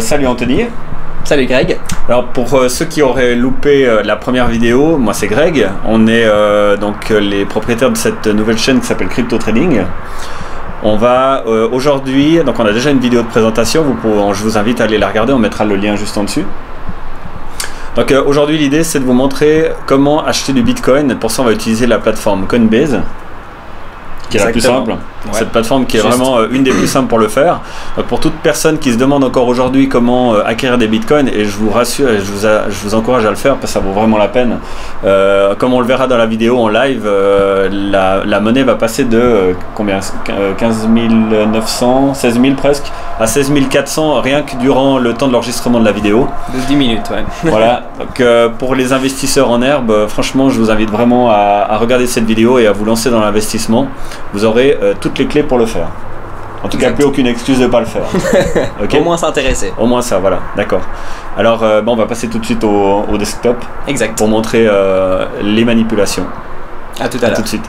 Salut Anthony. Salut Greg. Alors pour ceux qui auraient loupé la première vidéo, moi c'est Greg. On est donc les propriétaires de cette nouvelle chaîne qui s'appelle Crypto Trading. On va aujourd'hui, donc on a déjà une vidéo de présentation, je vous invite à aller la regarder, on mettra le lien juste en dessus. Donc aujourd'hui l'idée c'est de vous montrer comment acheter du Bitcoin. Pour ça on va utiliser la plateforme Coinbase, qui est la plus simple. Ouais. Cette plateforme qui est vraiment une des plus simples pour le faire. Donc pour toute personne qui se demande encore aujourd'hui comment acquérir des bitcoins, et je vous rassure, je vous encourage à le faire parce que ça vaut vraiment la peine. Comme on le verra dans la vidéo en live, la monnaie va passer de combien 15 900, 16 000 presque, à 16 400 rien que durant le temps de l'enregistrement de la vidéo. De 10 minutes, ouais. Voilà, donc pour les investisseurs en herbe, franchement je vous invite vraiment à regarder cette vidéo et à vous lancer dans l'investissement. Vous aurez toutes les clés pour le faire. En tout cas, plus aucune excuse de ne pas le faire. Okay. Au moins s'intéresser. Au moins ça, voilà, d'accord. Alors, on va passer tout de suite au desktop. Exact. Pour montrer les manipulations. À tout à l'heure. Tout de suite.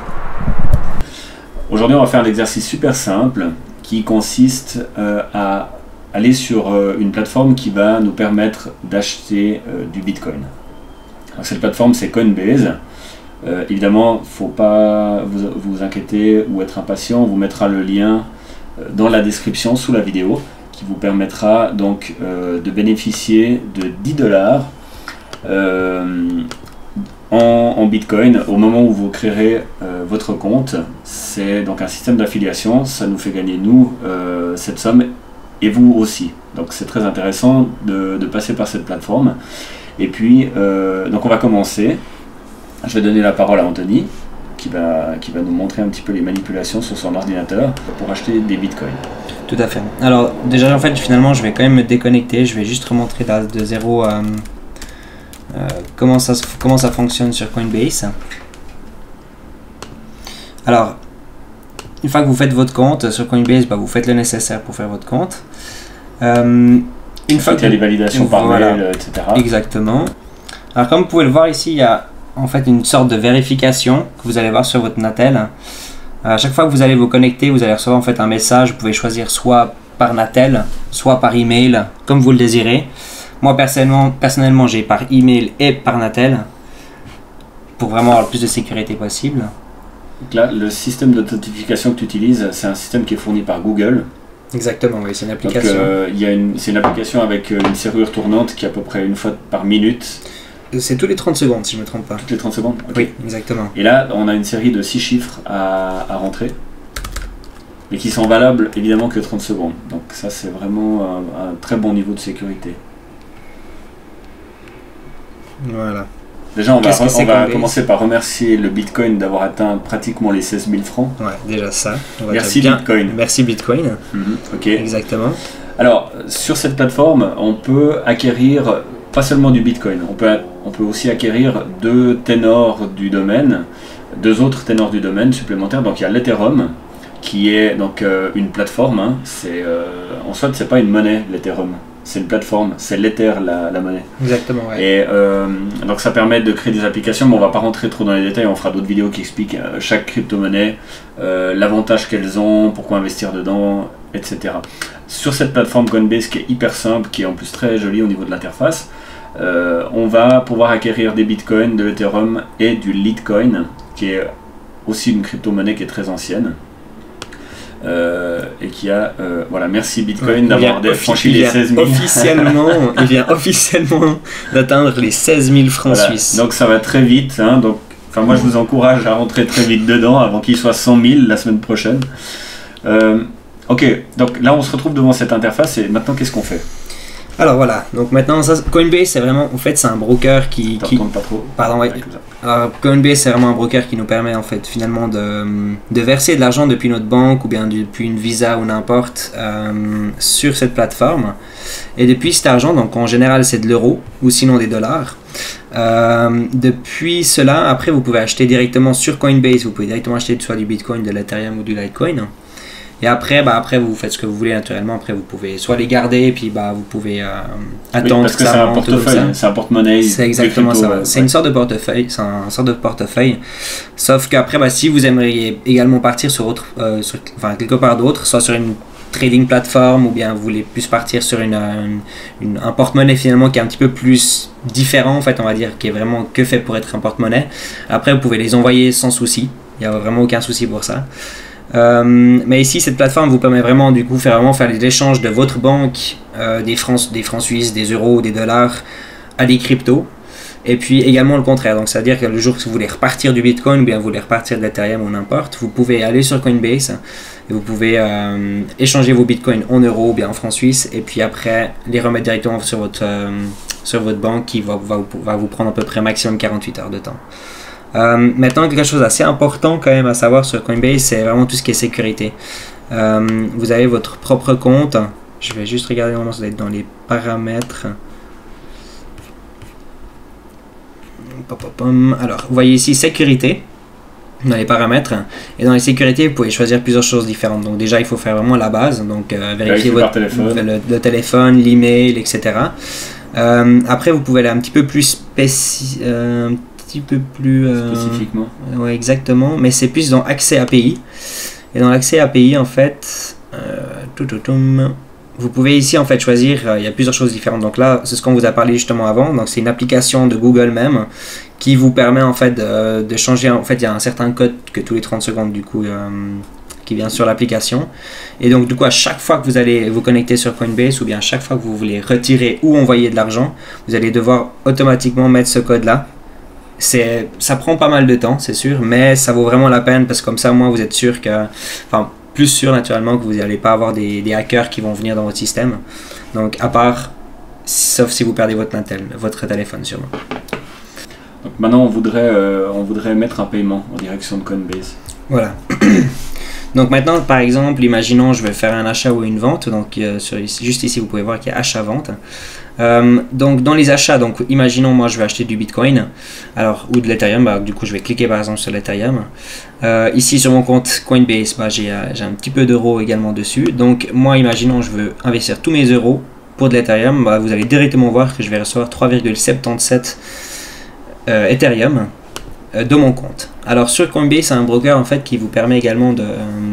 Aujourd'hui, on va faire un exercice super simple qui consiste à aller sur une plateforme qui va nous permettre d'acheter du Bitcoin. Alors, cette plateforme, c'est Coinbase. Évidemment, faut pas vous inquiéter ou être impatient, on vous mettra le lien dans la description sous la vidéo qui vous permettra donc de bénéficier de 10 $ en Bitcoin au moment où vous créerez votre compte. C'est donc un système d'affiliation, ça nous fait gagner nous cette somme et vous aussi. Donc c'est très intéressant de passer par cette plateforme. Et puis donc on va commencer. Je vais donner la parole à Anthony qui va nous montrer un petit peu les manipulations sur son ordinateur pour acheter des bitcoins. Tout à fait. Alors déjà en fait finalement je vais quand même me déconnecter, je vais juste remontrer de zéro comment ça fonctionne sur Coinbase. Alors une fois que vous faites votre compte sur Coinbase, vous faites le nécessaire pour faire votre compte. Une fois qu'il y a les validations par mail, etc. Exactement. Alors comme vous pouvez le voir ici, il y a en fait une sorte de vérification que vous allez voir sur votre Natel. À chaque fois que vous allez vous connecter, vous allez recevoir en fait un message. Vous pouvez choisir soit par Natel, soit par email, comme vous le désirez. Moi personnellement j'ai par email et par Natel pour vraiment avoir le plus de sécurité possible. Donc là, le système de notification que tu utilises, c'est un système qui est fourni par Google. Exactement, oui, c'est une application. C'est une application avec une serrure tournante qui est à peu près une fois par minute. C'est tous les 30 secondes si je ne me trompe pas. Toutes les 30 secondes, okay. Oui, exactement. Et là, on a une série de 6 chiffres à rentrer, mais qui sont valables évidemment que 30 secondes. Donc ça, c'est vraiment un très bon niveau de sécurité. Voilà. Déjà, on va commencer par remercier le Bitcoin d'avoir atteint pratiquement les 16 000 francs. Ouais, déjà ça. Merci Bitcoin. Merci Bitcoin. Ok. Exactement. Alors, sur cette plateforme, on peut acquérir pas seulement du Bitcoin, on peut aussi acquérir deux autres ténors du domaine supplémentaires. Donc il y a l'Ethereum, qui est donc une plateforme, hein. En soit c'est pas une monnaie l'Ethereum, c'est une plateforme, c'est l'Ether la monnaie. Exactement, ouais. Et donc ça permet de créer des applications, mais on va pas rentrer trop dans les détails, on fera d'autres vidéos qui expliquent chaque crypto-monnaie, l'avantage qu'elles ont, pourquoi investir dedans, etc. Sur cette plateforme Coinbase qui est hyper simple, qui est en plus très jolie au niveau de l'interface, on va pouvoir acquérir des bitcoins, de l'Ethereum et du Litecoin, qui est aussi une crypto-monnaie qui est très ancienne. Et qui a, voilà, merci Bitcoin d'avoir franchi les 16 000. Il vient officiellement d'atteindre les 16 000 francs suisses. Donc ça va très vite, hein, donc, moi je vous encourage à rentrer très vite dedans avant qu'il soit 100 000 la semaine prochaine. Ok, donc là on se retrouve devant cette interface et maintenant qu'est-ce qu'on fait? Alors voilà, donc maintenant Coinbase c'est vraiment, en fait c'est un broker qui pas trop. Pardon, ouais. Alors, Coinbase c'est vraiment un broker qui nous permet en fait finalement de verser de l'argent depuis notre banque ou bien depuis une Visa ou n'importe sur cette plateforme. Et depuis cet argent, donc en général c'est de l'euro ou sinon des dollars. Depuis cela, après vous pouvez acheter directement sur Coinbase, vous pouvez directement acheter soit du Bitcoin, de l'Ethereum ou du Litecoin. Et après, après vous faites ce que vous voulez naturellement. Après vous pouvez soit les garder et puis vous pouvez attendre. Parce que c'est un portefeuille, c'est un porte-monnaie. C'est exactement ça. C'est une sorte de portefeuille. C'est une sorte de portefeuille. Sauf qu'après, si vous aimeriez également partir sur quelque part d'autre, soit sur une trading platform ou bien vous voulez plus partir sur un porte-monnaie finalement qui est un petit peu plus différent en fait, on va dire, qui est vraiment que fait pour être un porte-monnaie. Après vous pouvez les envoyer sans souci, il n'y a vraiment aucun souci pour ça. Mais ici cette plateforme vous permet vraiment du coup faire des échanges de votre banque, des francs suisses, des euros, des dollars à des cryptos. Et puis également le contraire, donc c'est à dire que le jour que vous voulez repartir du Bitcoin ou bien vous voulez repartir de l'Ethereum ou n'importe, vous pouvez aller sur Coinbase et vous pouvez échanger vos Bitcoins en euros ou bien en francs suisses et puis après les remettre directement sur votre banque qui va vous prendre à peu près maximum 48 heures de temps. Maintenant quelque chose d'assez important quand même à savoir sur Coinbase, c'est vraiment tout ce qui est sécurité. Vous avez votre propre compte, je vais juste regarder comment ça doit être dans les paramètres. Alors, vous voyez ici sécurité dans les paramètres et dans les sécurités vous pouvez choisir plusieurs choses différentes. Donc déjà il faut faire vraiment la base, donc vérifier le téléphone, l'email, etc. Après vous pouvez aller un petit peu plus spécifiquement. Ouais, exactement, mais c'est plus dans accès API. Et dans l'accès API en fait, vous pouvez ici en fait choisir, il y a plusieurs choses différentes. Donc là, c'est ce qu'on vous a parlé justement avant. Donc c'est une application de Google même qui vous permet en fait de changer. En fait, il y a un certain code que tous les 30 secondes du coup qui vient sur l'application. Et donc du coup, à chaque fois que vous allez vous connecter sur Coinbase ou bien à chaque fois que vous voulez retirer ou envoyer de l'argent, vous allez devoir automatiquement mettre ce code là. Ça prend pas mal de temps, c'est sûr, mais ça vaut vraiment la peine parce que comme ça, au moins vous êtes sûr que, enfin, plus sûr naturellement que vous n'allez pas avoir des hackers qui vont venir dans votre système. Donc à part, sauf si vous perdez votre téléphone sûrement. Donc maintenant on voudrait mettre un paiement en direction de Coinbase. Voilà. Donc maintenant par exemple, imaginons je vais faire un achat ou une vente. Donc juste ici vous pouvez voir qu'il y a achat-vente. Donc dans les achats, donc imaginons moi je vais acheter du Bitcoin ou de l'Ethereum, du coup je vais cliquer par exemple sur l'Ethereum. Ici sur mon compte Coinbase, j'ai un petit peu d'euros également dessus. Donc moi imaginons je veux investir tous mes euros pour de l'Ethereum, vous allez directement voir que je vais recevoir 3,77 Ethereum de mon compte. Alors sur Coinbase c'est un broker en fait qui vous permet également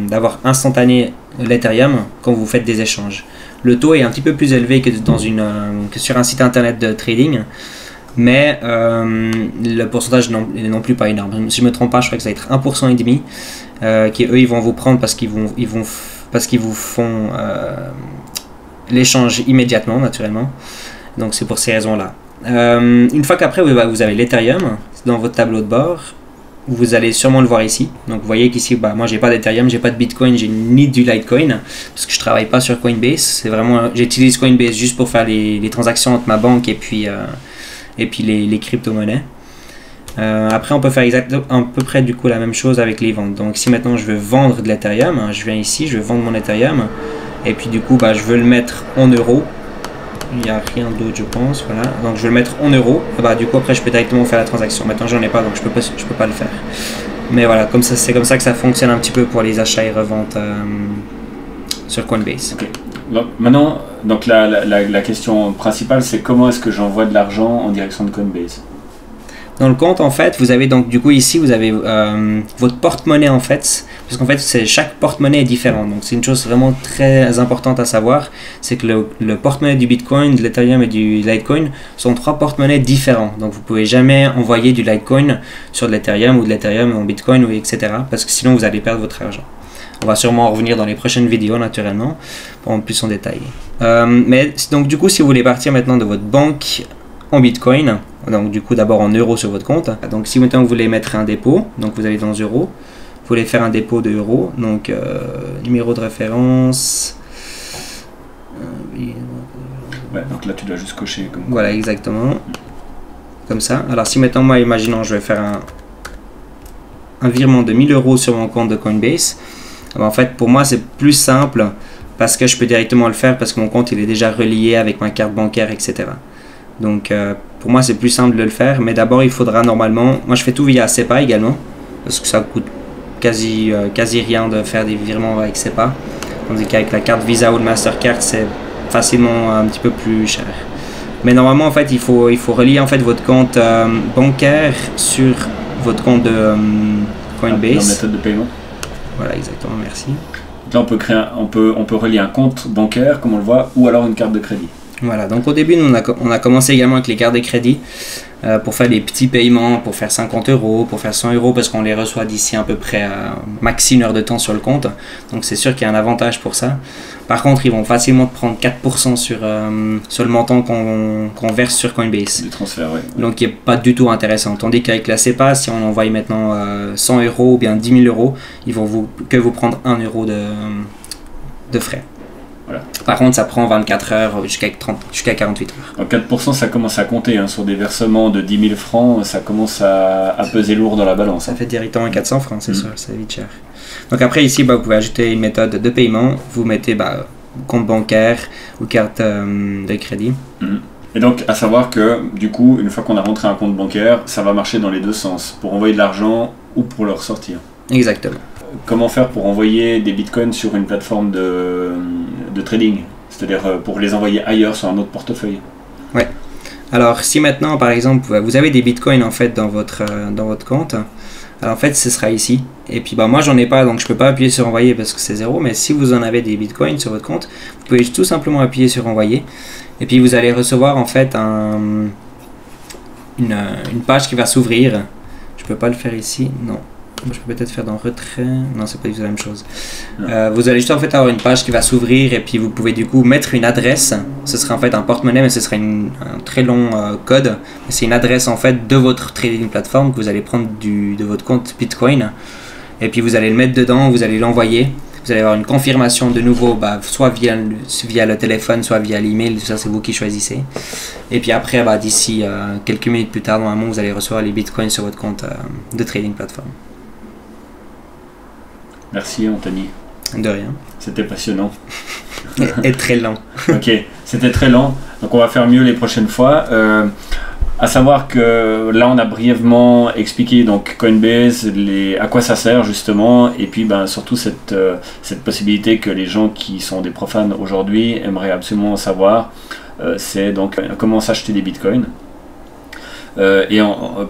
d'avoir instantané l'Ethereum quand vous faites des échanges. Le taux est un petit peu plus élevé que sur un site internet de trading, mais le pourcentage n'est non plus pas énorme. Si je ne me trompe pas, je crois que ça va être 1,5% qui eux ils vont vous prendre parce qu'ils vous font l'échange immédiatement naturellement. Donc c'est pour ces raisons là. Une fois qu'après vous avez l'Ethereum dans votre tableau de bord, vous allez sûrement le voir ici. Donc vous voyez qu'ici moi j'ai pas d'Ethereum, j'ai pas de Bitcoin, j'ai ni du Litecoin parce que je travaille pas sur Coinbase. C'est vraiment, j'utilise Coinbase juste pour faire les transactions entre ma banque et puis les crypto-monnaies. Après on peut faire à peu près du coup la même chose avec les ventes. Donc si maintenant je veux vendre de l'Ethereum, je viens ici, je veux vendre mon Ethereum et puis du coup je veux le mettre en euros. Il n'y a rien d'autre je pense, voilà. Donc je vais le mettre en euros, du coup après je peux directement faire la transaction. Maintenant j'en ai pas donc je peux pas le faire. Mais voilà, c'est comme ça que ça fonctionne un petit peu pour les achats et reventes sur Coinbase. Okay. Donc, maintenant, la question principale c'est comment est-ce que j'envoie de l'argent en direction de Coinbase? Dans le compte en fait, vous avez donc du coup ici vous avez votre porte-monnaie en fait, parce qu'en fait chaque porte-monnaie est différent. Donc c'est une chose vraiment très importante à savoir, c'est que le porte-monnaie du Bitcoin, de l'Ethereum et du Litecoin sont 3 porte-monnaies différents. Donc vous pouvez jamais envoyer du Litecoin sur de l'Ethereum ou de l'Ethereum en Bitcoin ou etc. parce que sinon vous allez perdre votre argent. On va sûrement en revenir dans les prochaines vidéos naturellement pour plus en détail. Mais donc du coup si vous voulez partir maintenant de votre banque en Bitcoin, donc du coup d'abord en euros sur votre compte. Donc si maintenant vous voulez mettre un dépôt, donc vous allez dans euros, vous voulez faire un dépôt de euros, donc numéro de référence. Ouais, donc là tu dois juste cocher comme voilà exactement, comme ça. Alors si maintenant moi imaginons je vais faire un virement de 1000 euros sur mon compte de Coinbase, en fait pour moi c'est plus simple parce que je peux directement le faire parce que mon compte il est déjà relié avec ma carte bancaire etc. Donc pour moi c'est plus simple de le faire, mais d'abord il faudra normalement, moi je fais tout via SEPA également parce que ça coûte quasi rien de faire des virements avec SEPA, tandis qu'avec la carte Visa ou le Mastercard c'est facilement un petit peu plus cher. Mais normalement en fait il faut relier en fait votre compte bancaire sur votre compte de Coinbase. La méthode de paiement. Voilà exactement, merci. Là, on peut relier un compte bancaire, comme on le voit, ou alors une carte de crédit. Voilà, donc au début, nous, on a commencé également avec les cartes de crédit pour faire des petits paiements, pour faire 50 €, pour faire 100 €, parce qu'on les reçoit d'ici à peu près maxi une heure de temps sur le compte. Donc c'est sûr qu'il y a un avantage pour ça. Par contre, ils vont facilement prendre 4% sur le montant qu'on verse sur Coinbase. Du transfert, oui. Donc qui n'est pas du tout intéressant. Tandis qu'avec la CEPA, si on envoie maintenant 100 € ou bien 10 000 €, ils vont que vous prendre 1 € de frais. Voilà. Par contre, ça prend 24 heures jusqu'à 48 heures. Donc 4%, ça commence à compter. Hein. Sur des versements de 10 000 francs, ça commence à peser lourd dans la balance. Ça fait directement 400 francs, c'est sûr, c'est vite cher. Donc après, ici, vous pouvez ajouter une méthode de paiement. Vous mettez compte bancaire ou carte de crédit. Et donc, à savoir que, du coup, une fois qu'on a rentré un compte bancaire, ça va marcher dans les deux sens, pour envoyer de l'argent ou pour le ressortir. Exactement. Comment faire pour envoyer des bitcoins sur une plateforme de trading, c'est-à-dire pour les envoyer ailleurs sur un autre portefeuille? Ouais. Alors si maintenant par exemple vous avez des bitcoins en fait dans votre compte, alors en fait ce sera ici. Et puis moi j'en ai pas donc je peux pas appuyer sur envoyer parce que c'est 0. Mais si vous en avez des bitcoins sur votre compte, vous pouvez tout simplement appuyer sur envoyer. Et puis vous allez recevoir en fait une page qui va s'ouvrir. Je peux pas le faire ici, non. Je peux peut-être faire dans retrait. Non, c'est pas du tout la même chose. Vous allez juste en fait avoir une page qui va s'ouvrir et puis vous pouvez du coup mettre une adresse. Ce sera en fait un porte-monnaie, mais ce sera un très long code. C'est une adresse en fait de votre trading platform que vous allez prendre de votre compte Bitcoin. Et puis vous allez le mettre dedans, vous allez l'envoyer. Vous allez avoir une confirmation de nouveau, soit via le téléphone, soit via l'email. Tout ça, c'est vous qui choisissez. Et puis après, d'ici quelques minutes plus tard, normalement, vous allez recevoir les bitcoins sur votre compte de trading platform. Merci Anthony. De rien. C'était passionnant. Et très lent. Ok, c'était très lent. Donc on va faire mieux les prochaines fois. À savoir que là on a brièvement expliqué donc Coinbase, à quoi ça sert justement, et puis surtout cette possibilité que les gens qui sont des profanes aujourd'hui aimeraient absolument savoir, c'est donc comment s'acheter des bitcoins.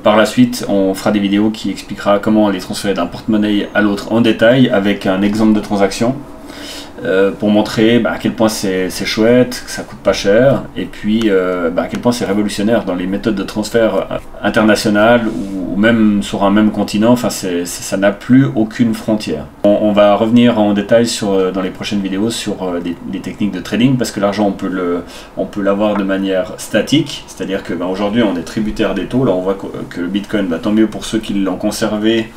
Par la suite, on fera des vidéos qui expliquera comment les transférer d'un porte-monnaie à l'autre en détail avec un exemple de transaction pour montrer à quel point c'est chouette, que ça coûte pas cher et puis à quel point c'est révolutionnaire dans les méthodes de transfert internationales ou même sur un même continent. Enfin, ça n'a plus aucune frontière. On va revenir en détail dans les prochaines vidéos sur des techniques de trading parce que l'argent on peut l'avoir de manière statique, c'est-à-dire que aujourd'hui on est tributaire des taux. Là on voit que le Bitcoin, tant mieux pour ceux qui l'ont conservé.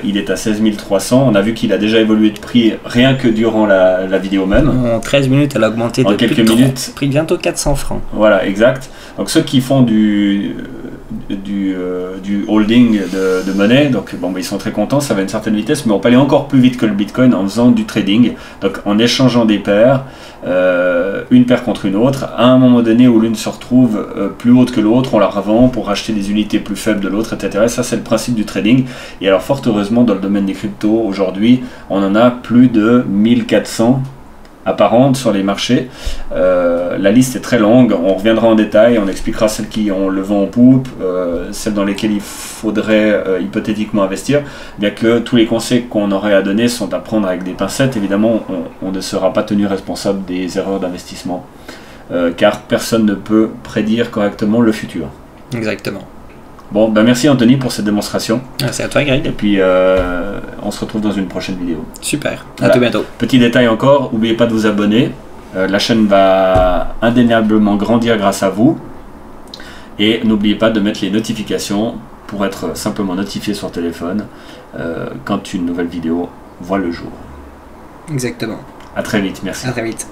Il est à 16 300. On a vu qu'il a déjà évolué de prix rien que durant la vidéo même. En 13 minutes, elle a augmenté de quelques minutes. Prix bientôt 400 francs. Voilà, exact. Donc ceux qui font du holding de monnaie, donc ils sont très contents, ça va à une certaine vitesse, mais on peut aller encore plus vite que le Bitcoin en faisant du trading, donc en échangeant des paires, une paire contre une autre, à un moment donné où l'une se retrouve plus haute que l'autre, on la revend pour acheter des unités plus faibles de l'autre, etc. Et ça c'est le principe du trading. Et alors fort heureusement dans le domaine des cryptos, aujourd'hui, on en a plus de 1400 apparentes sur les marchés. La liste est très longue, on reviendra en détail, on expliquera celles qui ont le vent en poupe, celles dans lesquelles il faudrait hypothétiquement investir, bien que tous les conseils qu'on aurait à donner sont à prendre avec des pincettes. Évidemment, on ne sera pas tenu responsable des erreurs d'investissement, car personne ne peut prédire correctement le futur. Exactement. Bon, merci Anthony pour cette démonstration. Merci à toi Greg. Et puis on se retrouve dans une prochaine vidéo. Super, voilà. À tout bientôt. Petit détail encore, n'oubliez pas de vous abonner. La chaîne va indéniablement grandir grâce à vous. Et n'oubliez pas de mettre les notifications pour être simplement notifié sur téléphone quand une nouvelle vidéo voit le jour. Exactement. À très vite, merci. À très vite.